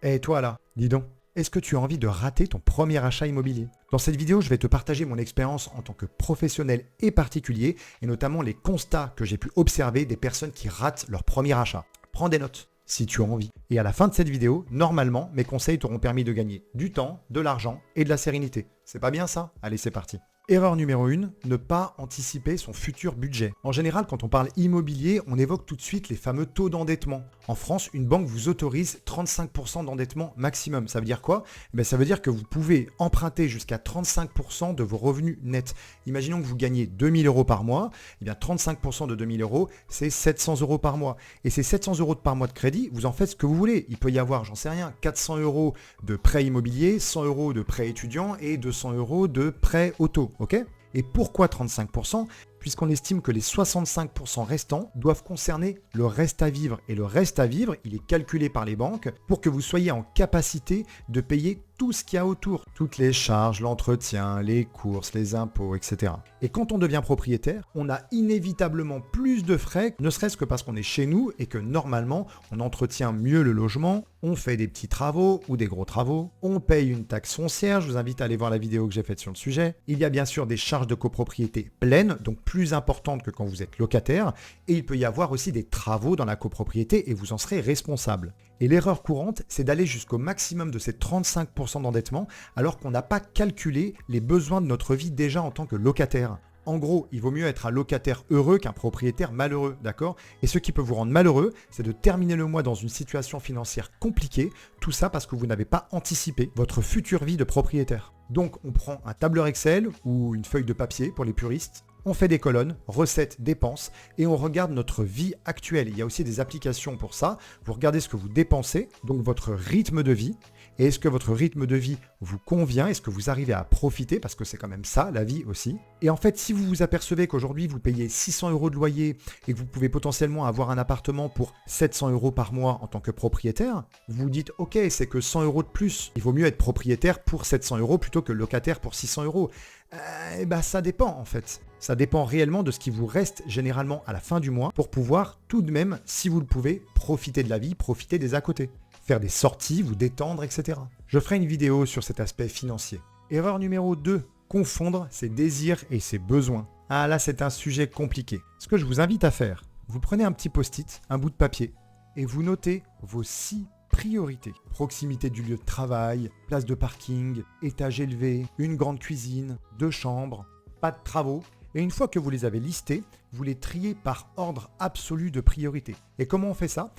Et toi là, dis donc, est-ce que tu as envie de rater ton premier achat immobilier? Dans cette vidéo, je vais te partager mon expérience en tant que professionnel et particulier, et notamment les constats que j'ai pu observer des personnes qui ratent leur premier achat. Prends des notes si tu as envie. Et à la fin de cette vidéo, normalement, mes conseils t'auront permis de gagner du temps, de l'argent et de la sérénité. C'est pas bien ça? Allez, c'est parti. Erreur numéro 1, ne pas anticiper son futur budget. En général, quand on parle immobilier, on évoque tout de suite les fameux taux d'endettement. En France, une banque vous autorise 35% d'endettement maximum. Ça veut dire quoi? Ça veut dire que vous pouvez emprunter jusqu'à 35% de vos revenus nets. Imaginons que vous gagnez 2000 euros par mois. 35% de 2000 euros, c'est 700 euros par mois. Et ces 700 euros par mois de crédit, vous en faites ce que vous voulez. Il peut y avoir, j'en sais rien, 400 euros de prêt immobilier, 100 euros de prêt étudiant et 200 euros de prêt auto. Ok? Et pourquoi 35%? Puisqu'on estime que les 65% restants doivent concerner le reste à vivre. Et le reste à vivre, il est calculé par les banques pour que vous soyez en capacité de payer tout ce qu'il y a autour. Toutes les charges, l'entretien, les courses, les impôts, etc. Et quand on devient propriétaire, on a inévitablement plus de frais, ne serait-ce que parce qu'on est chez nous et que normalement, on entretient mieux le logement, on fait des petits travaux ou des gros travaux, on paye une taxe foncière, je vous invite à aller voir la vidéo que j'ai faite sur le sujet. Il y a bien sûr des charges de copropriété pleines, donc plus importantes que quand vous êtes locataire, et il peut y avoir aussi des travaux dans la copropriété et vous en serez responsable. Et l'erreur courante, c'est d'aller jusqu'au maximum de ces 35% d'endettement alors qu'on n'a pas calculé les besoins de notre vie déjà en tant que locataire. En gros, il vaut mieux être un locataire heureux qu'un propriétaire malheureux, d'accord? Et ce qui peut vous rendre malheureux, c'est de terminer le mois dans une situation financière compliquée, tout ça parce que vous n'avez pas anticipé votre future vie de propriétaire. Donc on prend un tableur Excel ou une feuille de papier pour les puristes, on fait des colonnes, recettes, dépenses, et on regarde notre vie actuelle. Il y a aussi des applications pour ça. Vous regardez ce que vous dépensez, donc votre rythme de vie. Et est-ce que votre rythme de vie vous convient? Est-ce que vous arrivez à profiter? Parce que c'est quand même ça, la vie aussi. Et en fait, si vous vous apercevez qu'aujourd'hui, vous payez 600 euros de loyer et que vous pouvez potentiellement avoir un appartement pour 700 euros par mois en tant que propriétaire, vous vous dites, ok, c'est que 100 euros de plus. Il vaut mieux être propriétaire pour 700 euros plutôt que locataire pour 600 euros. Ça dépend en fait. Ça dépend réellement de ce qui vous reste généralement à la fin du mois pour pouvoir tout de même, si vous le pouvez, profiter de la vie, profiter des à côté. Faire des sorties, vous détendre, etc. Je ferai une vidéo sur cet aspect financier. Erreur numéro 2, confondre ses désirs et ses besoins. Ah là, c'est un sujet compliqué. Ce que je vous invite à faire, vous prenez un petit post-it, un bout de papier, et vous notez vos 6 priorités. Proximité du lieu de travail, place de parking, étage élevé, une grande cuisine, 2 chambres, pas de travaux. Et une fois que vous les avez listés, vous les triez par ordre absolu de priorité. Et comment on fait ça?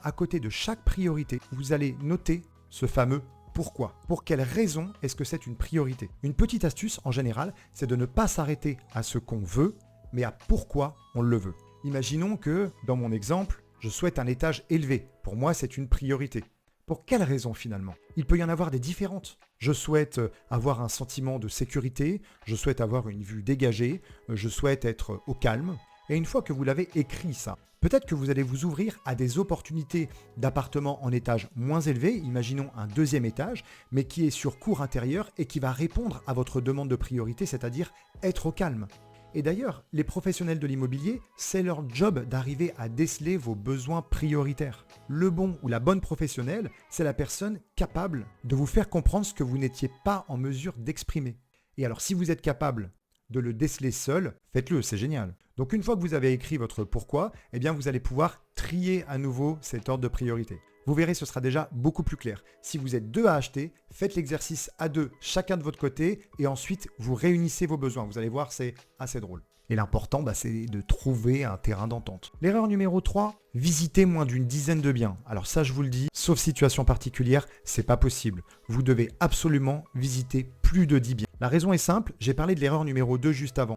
À côté de chaque priorité, vous allez noter ce fameux pourquoi. Pour quelle raison est-ce que c'est une priorité? Une petite astuce en général, c'est de ne pas s'arrêter à ce qu'on veut, mais à pourquoi on le veut. Imaginons que, dans mon exemple, je souhaite un étage élevé. Pour moi, c'est une priorité. Pour quelle raison finalement? Il peut y en avoir des différentes. Je souhaite avoir un sentiment de sécurité, je souhaite avoir une vue dégagée, je souhaite être au calme. Et une fois que vous l'avez écrit ça, peut-être que vous allez vous ouvrir à des opportunités d'appartements en étage moins élevé, imaginons un 2e étage, mais qui est sur cour intérieure et qui va répondre à votre demande de priorité, c'est-à-dire être au calme. Et d'ailleurs, les professionnels de l'immobilier, c'est leur job d'arriver à déceler vos besoins prioritaires. Le bon ou la bonne professionnelle, c'est la personne capable de vous faire comprendre ce que vous n'étiez pas en mesure d'exprimer. Et alors, si vous êtes capable de le déceler seul, faites-le, c'est génial. Donc une fois que vous avez écrit votre pourquoi, vous allez pouvoir trier à nouveau cet ordre de priorité. Vous verrez, ce sera déjà beaucoup plus clair. Si vous êtes 2 à acheter, faites l'exercice à 2, chacun de votre côté, et ensuite vous réunissez vos besoins. Vous allez voir, c'est assez drôle. Et l'important, c'est de trouver un terrain d'entente. L'erreur numéro 3, visiter moins d'une dizaine de biens. Alors ça, je vous le dis, sauf situation particulière, c'est pas possible. Vous devez absolument visiter plus de 10 biens. La raison est simple, j'ai parlé de l'erreur numéro 2 juste avant.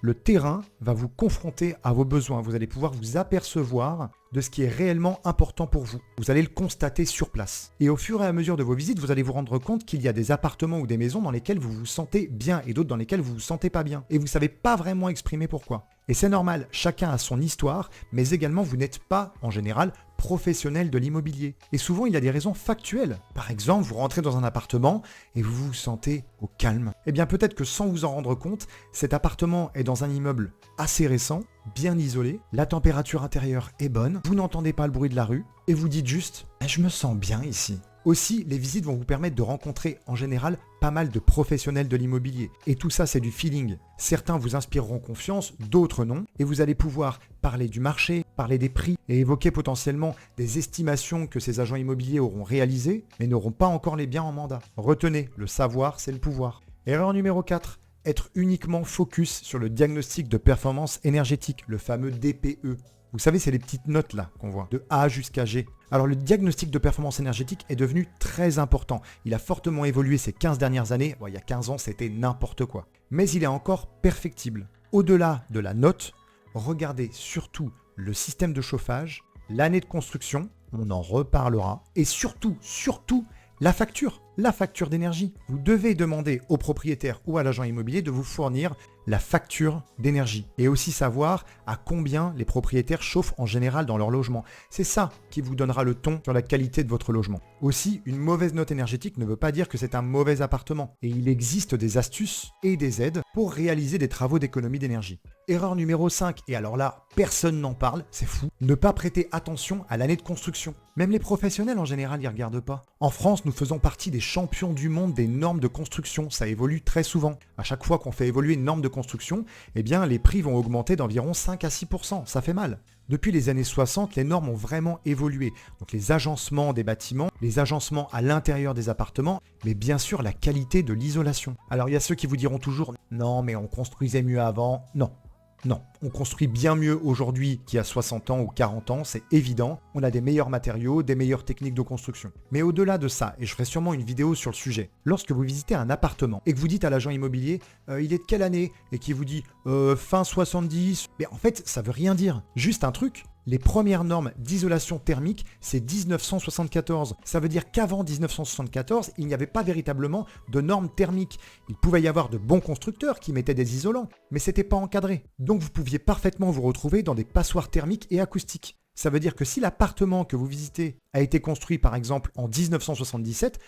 Le terrain va vous confronter à vos besoins. Vous allez pouvoir vous apercevoir de ce qui est réellement important pour vous. Vous allez le constater sur place. Et au fur et à mesure de vos visites, vous allez vous rendre compte qu'il y a des appartements ou des maisons dans lesquels vous vous sentez bien et d'autres dans lesquels vous vous sentez pas bien. Et vous ne savez pas vraiment exprimer pourquoi. Et c'est normal, chacun a son histoire, mais également vous n'êtes pas, en général, professionnel de l'immobilier. Et souvent, il y a des raisons factuelles. Par exemple, vous rentrez dans un appartement et vous vous sentez au calme. Eh bien, peut-être que sans vous en rendre compte, cet appartement est dans un immeuble assez récent, bien isolé, la température intérieure est bonne, vous n'entendez pas le bruit de la rue et vous dites juste « je me sens bien ici ». Aussi, les visites vont vous permettre de rencontrer en général pas mal de professionnels de l'immobilier. Et tout ça, c'est du feeling. Certains vous inspireront confiance, d'autres non. Et vous allez pouvoir parler du marché, parler des prix et évoquer potentiellement des estimations que ces agents immobiliers auront réalisées, mais n'auront pas encore les biens en mandat. Retenez, le savoir, c'est le pouvoir. Erreur numéro 4. Être uniquement focus sur le diagnostic de performance énergétique, le fameux DPE. Vous savez, c'est les petites notes là qu'on voit, de A jusqu'à G. Alors le diagnostic de performance énergétique est devenu très important. Il a fortement évolué ces 15 dernières années. Bon, il y a 15 ans, c'était n'importe quoi. Mais il est encore perfectible. Au-delà de la note, regardez surtout le système de chauffage, l'année de construction, on en reparlera, et surtout, la facture d'énergie. Vous devez demander au propriétaire ou à l'agent immobilier de vous fournir la facture d'énergie et aussi savoir à combien les propriétaires chauffent en général dans leur logement. C'est ça qui vous donnera le ton sur la qualité de votre logement. Aussi, une mauvaise note énergétique ne veut pas dire que c'est un mauvais appartement et il existe des astuces et des aides pour réaliser des travaux d'économie d'énergie. Erreur numéro 5, et alors là, personne n'en parle, c'est fou, ne pas prêter attention à l'année de construction. Même les professionnels en général n'y regardent pas. En France, nous faisons partie des champions du monde des normes de construction, ça évolue très souvent. À chaque fois qu'on fait évoluer une norme de construction, eh bien les prix vont augmenter d'environ 5 à 6%, ça fait mal. Depuis les années 60, les normes ont vraiment évolué. Donc les agencements des bâtiments, les agencements à l'intérieur des appartements, mais bien sûr la qualité de l'isolation. Alors il y a ceux qui vous diront toujours « Non, mais on construisait mieux avant ». Non, on construit bien mieux aujourd'hui qu'il y a 60 ans ou 40 ans, c'est évident. On a des meilleurs matériaux, des meilleures techniques de construction. Mais au-delà de ça, et je ferai sûrement une vidéo sur le sujet, lorsque vous visitez un appartement et que vous dites à l'agent immobilier il est de quelle année et qu'il vous dit fin 70, mais en fait ça veut rien dire. Juste un truc. Les premières normes d'isolation thermique, c'est 1974. Ça veut dire qu'avant 1974, il n'y avait pas véritablement de normes thermiques. Il pouvait y avoir de bons constructeurs qui mettaient des isolants, mais c'était pas encadré. Donc vous pouviez parfaitement vous retrouver dans des passoires thermiques et acoustiques. Ça veut dire que si l'appartement que vous visitez a été construit par exemple en 1977,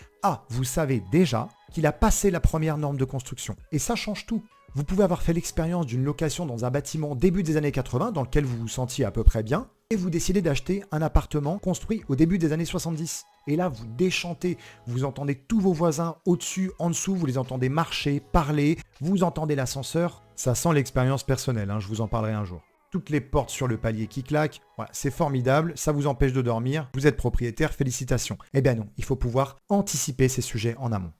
vous savez déjà qu'il a passé la première norme de construction. Et ça change tout. Vous pouvez avoir fait l'expérience d'une location dans un bâtiment début des années 80 dans lequel vous vous sentiez à peu près bien et vous décidez d'acheter un appartement construit au début des années 70. Et là, vous déchantez, vous entendez tous vos voisins au-dessus, en dessous, vous les entendez marcher, parler, vous entendez l'ascenseur. Ça sent l'expérience personnelle, je vous en parlerai un jour. Toutes les portes sur le palier qui claquent, voilà, c'est formidable, ça vous empêche de dormir, vous êtes propriétaire, félicitations. Eh bien non, il faut pouvoir anticiper ces sujets en amont.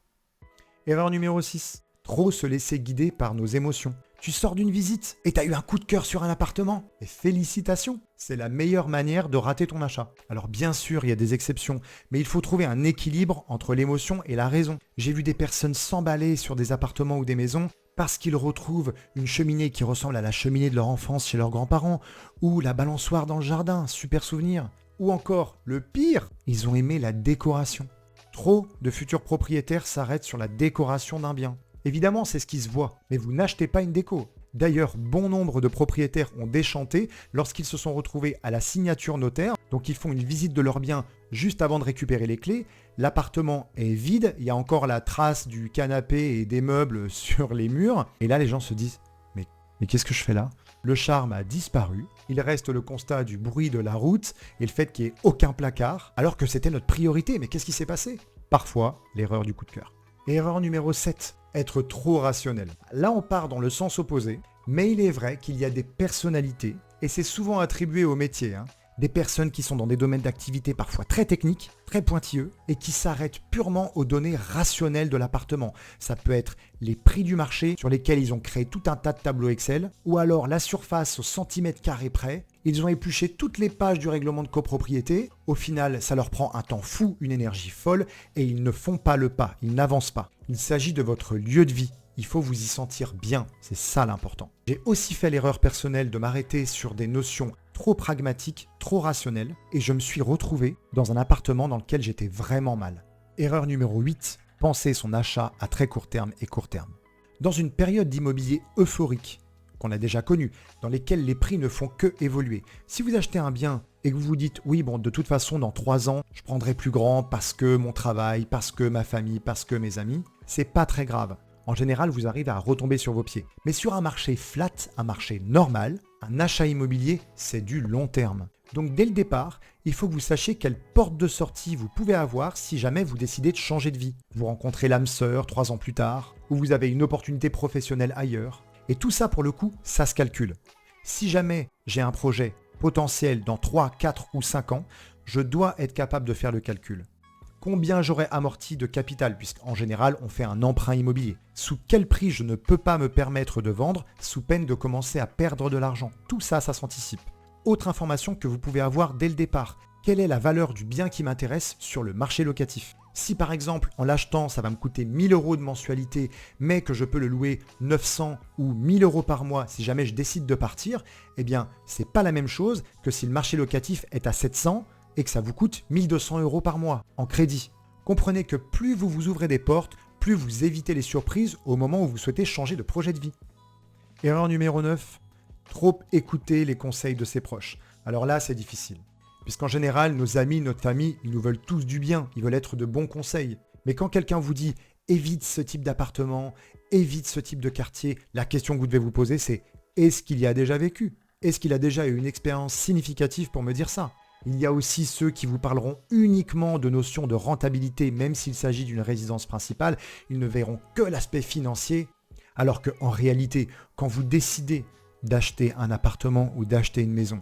Erreur numéro 6. Trop se laisser guider par nos émotions. Tu sors d'une visite et t'as eu un coup de cœur sur un appartement. Et félicitations, c'est la meilleure manière de rater ton achat. Alors bien sûr, il y a des exceptions, mais il faut trouver un équilibre entre l'émotion et la raison. J'ai vu des personnes s'emballer sur des appartements ou des maisons parce qu'ils retrouvent une cheminée qui ressemble à la cheminée de leur enfance chez leurs grands-parents, ou la balançoire dans le jardin, super souvenir. Ou encore, le pire, ils ont aimé la décoration. Trop de futurs propriétaires s'arrêtent sur la décoration d'un bien. Évidemment, c'est ce qui se voit, mais vous n'achetez pas une déco. D'ailleurs, bon nombre de propriétaires ont déchanté lorsqu'ils se sont retrouvés à la signature notaire, donc ils font une visite de leur bien juste avant de récupérer les clés. L'appartement est vide, il y a encore la trace du canapé et des meubles sur les murs, et là les gens se disent « mais qu'est-ce que je fais là ?» Le charme a disparu, il reste le constat du bruit de la route et le fait qu'il n'y ait aucun placard, alors que c'était notre priorité, mais qu'est-ce qui s'est passé? Parfois, l'erreur du coup de cœur. Erreur numéro 7. Être trop rationnel. Là, on part dans le sens opposé, mais il est vrai qu'il y a des personnalités, et c'est souvent attribué au métier, des personnes qui sont dans des domaines d'activité parfois très techniques, très pointilleux, et qui s'arrêtent purement aux données rationnelles de l'appartement. Ça peut être les prix du marché sur lesquels ils ont créé tout un tas de tableaux Excel, ou alors la surface au centimètre carré près. Ils ont épluché toutes les pages du règlement de copropriété. Au final, ça leur prend un temps fou, une énergie folle, et ils ne font pas le pas, ils n'avancent pas. Il s'agit de votre lieu de vie. Il faut vous y sentir bien, c'est ça l'important. J'ai aussi fait l'erreur personnelle de m'arrêter sur des notions trop pragmatiques, trop rationnelles, et je me suis retrouvé dans un appartement dans lequel j'étais vraiment mal. Erreur numéro 8, penser son achat à très court terme et court terme. Dans une période d'immobilier euphorique, qu'on a déjà connues, dans lesquelles les prix ne font que évoluer. Si vous achetez un bien et que vous vous dites, oui, bon, de toute façon, dans 3 ans, je prendrai plus grand parce que mon travail, parce que ma famille, parce que mes amis, c'est pas très grave. En général, vous arrivez à retomber sur vos pieds. Mais sur un marché flat, un marché normal, un achat immobilier, c'est du long terme. Donc dès le départ, il faut que vous sachiez quelle porte de sortie vous pouvez avoir si jamais vous décidez de changer de vie. Vous rencontrez l'âme sœur 3 ans plus tard, ou vous avez une opportunité professionnelle ailleurs. Et tout ça, pour le coup, ça se calcule. Si jamais j'ai un projet potentiel dans 3, 4 ou 5 ans, je dois être capable de faire le calcul. Combien j'aurai amorti de capital, puisqu'en général, on fait un emprunt immobilier. Sous quel prix je ne peux pas me permettre de vendre, sous peine de commencer à perdre de l'argent. Tout ça, ça s'anticipe. Autre information que vous pouvez avoir dès le départ. Quelle est la valeur du bien qui m'intéresse sur le marché locatif? Si par exemple, en l'achetant, ça va me coûter 1 000 € de mensualité, mais que je peux le louer 900 ou 1 000 € par mois si jamais je décide de partir, eh bien, c'est pas la même chose que si le marché locatif est à 700 et que ça vous coûte 1 200 € par mois en crédit. Comprenez que plus vous vous ouvrez des portes, plus vous évitez les surprises au moment où vous souhaitez changer de projet de vie. Erreur numéro 9, trop écouter les conseils de ses proches. Alors là, c'est difficile. Puisqu'en général, nos amis, notre famille, ils nous veulent tous du bien, ils veulent être de bons conseils. Mais quand quelqu'un vous dit « évite ce type d'appartement, évite ce type de quartier », la question que vous devez vous poser, c'est « est-ce qu'il y a déjà vécu ? Est-ce qu'il a déjà eu une expérience significative pour me dire ça ?» Il y a aussi ceux qui vous parleront uniquement de notions de rentabilité, même s'il s'agit d'une résidence principale, ils ne verront que l'aspect financier, alors qu'en réalité, quand vous décidez d'acheter un appartement ou d'acheter une maison,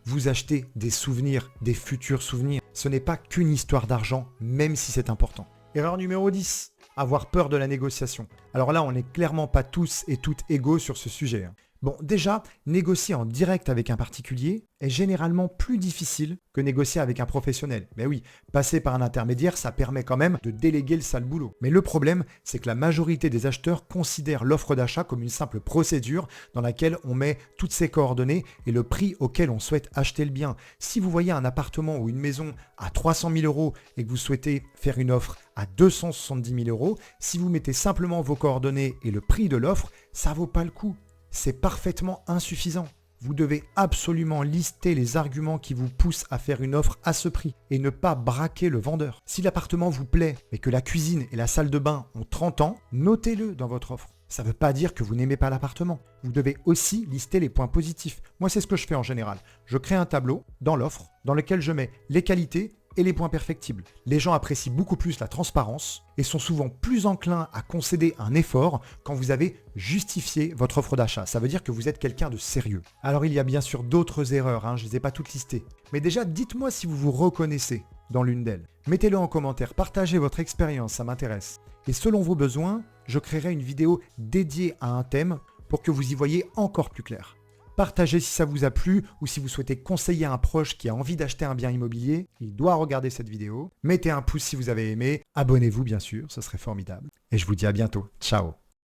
vous achetez des souvenirs, des futurs souvenirs. Ce n'est pas qu'une histoire d'argent, même si c'est important. Erreur numéro 10, avoir peur de la négociation. Alors là, on n'est clairement pas tous et toutes égaux sur ce sujet. Bon, déjà, négocier en direct avec un particulier est généralement plus difficile que négocier avec un professionnel. Mais oui, passer par un intermédiaire, ça permet quand même de déléguer le sale boulot. Mais le problème, c'est que la majorité des acheteurs considèrent l'offre d'achat comme une simple procédure dans laquelle on met toutes ses coordonnées et le prix auquel on souhaite acheter le bien. Si vous voyez un appartement ou une maison à 300 000 € et que vous souhaitez faire une offre à 270 000 €, si vous mettez simplement vos coordonnées et le prix de l'offre, ça vaut pas le coup. C'est parfaitement insuffisant. Vous devez absolument lister les arguments qui vous poussent à faire une offre à ce prix et ne pas braquer le vendeur. Si l'appartement vous plaît mais que la cuisine et la salle de bain ont 30 ans, notez-le dans votre offre. Ça ne veut pas dire que vous n'aimez pas l'appartement. Vous devez aussi lister les points positifs. Moi, c'est ce que je fais en général. Je crée un tableau dans l'offre dans lequel je mets les qualités et les points perfectibles. Les gens apprécient beaucoup plus la transparence et sont souvent plus enclins à concéder un effort quand vous avez justifié votre offre d'achat. Ça veut dire que vous êtes quelqu'un de sérieux. Alors il y a bien sûr d'autres erreurs, je ne les ai pas toutes listées. Mais déjà, dites-moi si vous vous reconnaissez dans l'une d'elles. Mettez-le en commentaire, partagez votre expérience, ça m'intéresse. Et selon vos besoins, je créerai une vidéo dédiée à un thème pour que vous y voyez encore plus clair. Partagez si ça vous a plu ou si vous souhaitez conseiller à un proche qui a envie d'acheter un bien immobilier, il doit regarder cette vidéo. Mettez un pouce si vous avez aimé, abonnez-vous bien sûr, ce serait formidable. Et je vous dis à bientôt. Ciao.